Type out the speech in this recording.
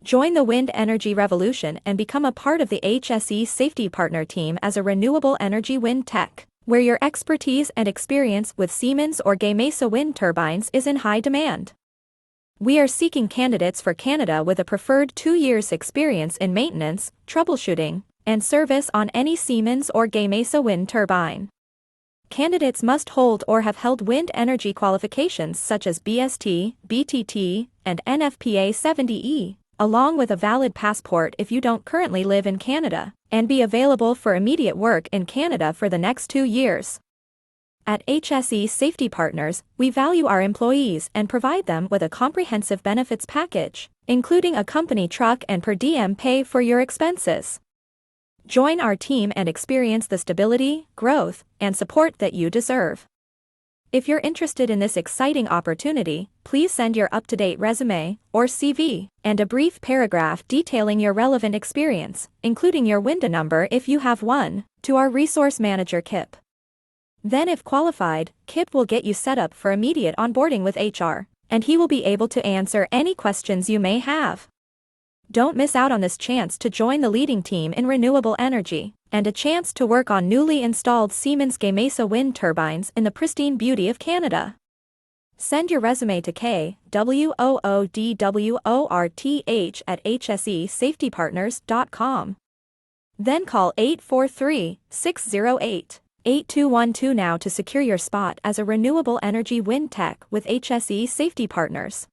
Join the wind energy revolution and become a part of the HSE Safety Partner team as a renewable energy wind tech, where your expertise and experience with Siemens or Gamesa wind turbines is in high demand. We are seeking candidates for Canada with a preferred 2 years experience in maintenance, troubleshooting, and service on any Siemens or Gamesa wind turbine. Candidates must hold or have held wind energy qualifications such as BST, BTT, and NFPA 70E, along with a valid passport if you don't currently live in Canada, and be available for immediate work in Canada for the next 2 years. At HSE Safety Partners, we value our employees and provide them with a comprehensive benefits package, including a company truck and per diem pay for your expenses. Join our team and experience the stability, growth, and support that you deserve. If you're interested in this exciting opportunity, please send your up-to-date resume, or CV, and a brief paragraph detailing your relevant experience, including your window number if you have one, to our resource manager Kip. Then if qualified, Kip will get you set up for immediate onboarding with HR, and he will be able to answer any questions you may have. Don't miss out on this chance to join the leading team in renewable energy, and a chance to work on newly installed Siemens Gamesa wind turbines in the pristine beauty of Canada. Send your resume to KWOODWORTH@hsesafetypartners.com. Then call 843-608-8212 now to secure your spot as a renewable energy wind tech with HSE Safety Partners.